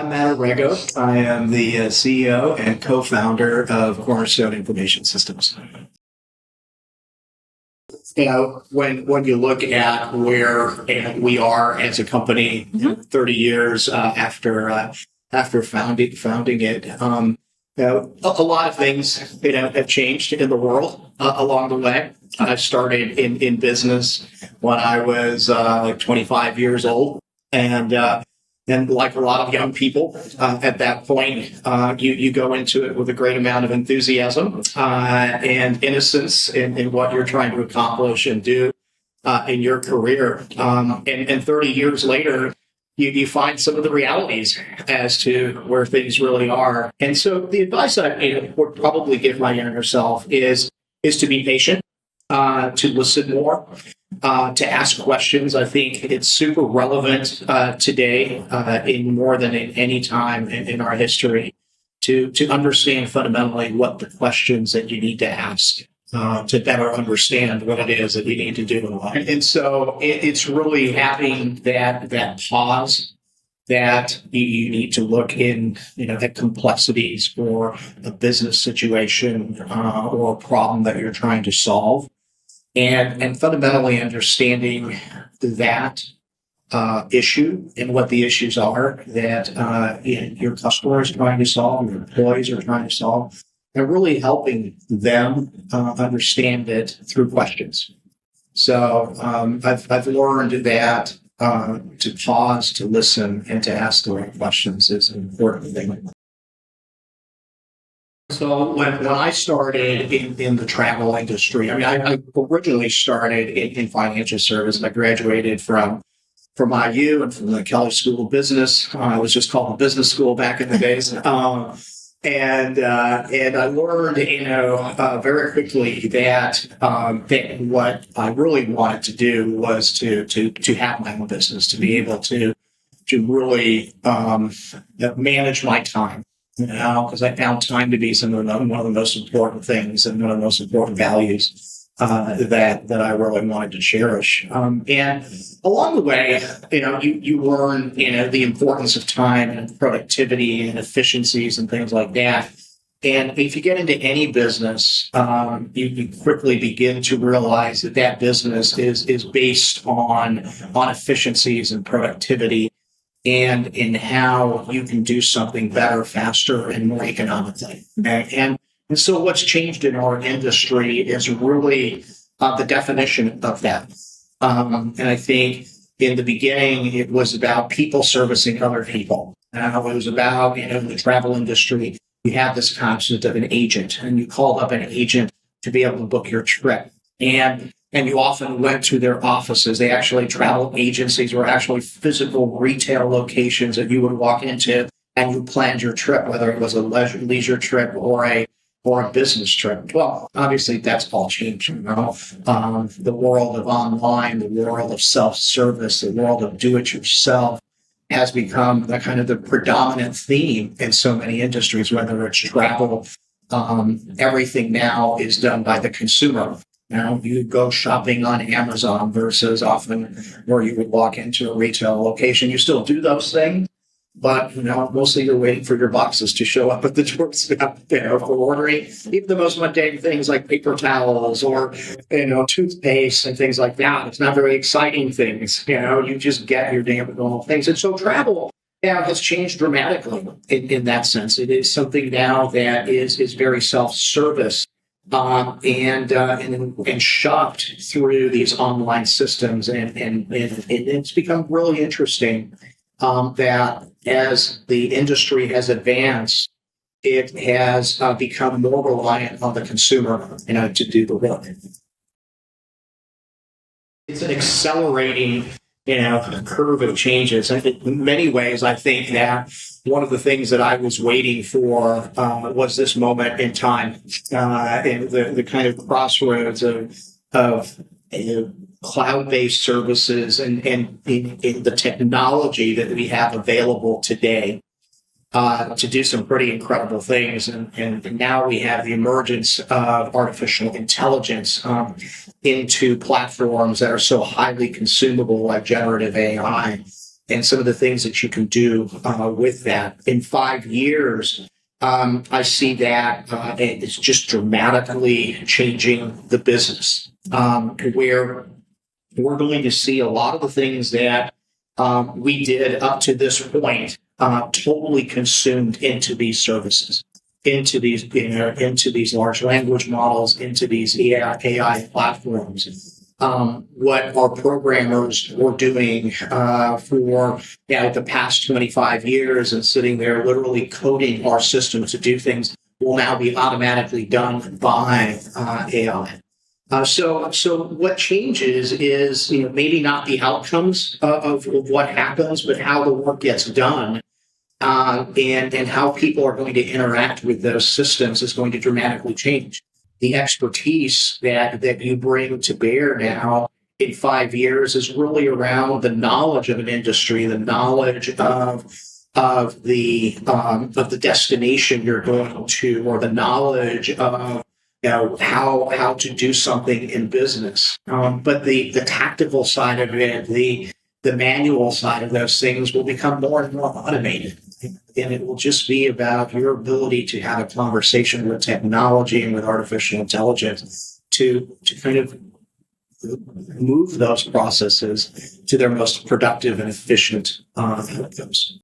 I'm Matt Orrego. I am the CEO and co-founder of Cornerstone Information Systems. When you look at where we are as a company, 30 years after founding it, a lot of things have changed in the world along the way. I started in business when I was 25 years old, and like a lot of young people at that point, you go into it with a great amount of enthusiasm and innocence in what you're trying to accomplish and do in your career. And 30 years later, you find some of the realities as to where things really are. And so the advice I would probably give my younger self is to be patient, to listen more, to ask questions. I think it's super relevant today in more than in any time in our history to understand fundamentally what the questions that you need to ask to better understand what it is that you need to do in life. And so it's really having that pause that you need to look in, at complexities or a business situation or a problem that you're trying to solve. And fundamentally understanding that issue and what the issues are that your customer is trying to solve, your employees are trying to solve, and really helping them understand it through questions. So I've learned that to pause, to listen, and to ask the right questions is an important thing. So when I started in the travel industry, I originally started in financial services. I graduated from IU and from the Kelley School of Business. It was just called the business school back in the days. And I learned, very quickly that what I really wanted to do was to have my own business, to be able to really manage my time. Because I found time to be one of the most important things and one of the most important values that I really wanted to cherish. And along the way, you learn, the importance of time and productivity and efficiencies and things like that. And if you get into any business, you quickly begin to realize that business is based on efficiencies and productivity, and in how you can do something better, faster, and more economically. And so what's changed in our industry is really the definition of that. And I think in the beginning, it was about people servicing other people. It was about, in the travel industry, you have this concept of an agent, and you called up an agent to be able to book your trip. And you often went to their offices. They actually, travel agencies were actually physical retail locations that you would walk into, and you planned your trip, whether it was a leisure trip or a business trip. Well, obviously that's all changed. The world of online, the world of self-service, the world of do-it-yourself has become the predominant theme in so many industries, whether it's travel. Everything now is done by the consumer. You go shopping on Amazon versus often where you would walk into a retail location. You still do those things, but mostly you're waiting for your boxes to show up at the doorstep for ordering. Even the most mundane things like paper towels or toothpaste and things like that. It's not very exciting things. You just get your damn normal things. And so travel has changed dramatically in that sense. It is something now that is very self-service. And shopped through these online systems, and it's become really interesting that as the industry has advanced, it has become more reliant on the consumer, to do the work. It's an accelerating, curve of changes. In many ways, I think that one of the things that I was waiting for was this moment in time, in the kind of crossroads of cloud-based services and in the technology that we have available today to do some pretty incredible things. And now we have the emergence of artificial intelligence into platforms that are so highly consumable, like generative AI. and some of the things that you can do with that. In 5 years, I see that it's just dramatically changing the business, where we're going to see a lot of the things that we did up to this point totally consumed into these services, into these large language models, into these AI platforms. What our programmers were doing for the past 25 years and sitting there literally coding our system to do things will now be automatically done by AI. So what changes is maybe not the outcomes of what happens, but how the work gets done, and how people are going to interact with those systems is going to dramatically change. The expertise that you bring to bear now in 5 years is really around the knowledge of an industry, the knowledge of the destination you're going to, or the knowledge of how to do something in business. But the tactical side of it, the manual side of those things will become more and more automated. And it will just be about your ability to have a conversation with technology and with artificial intelligence to kind of move those processes to their most productive and efficient outcomes.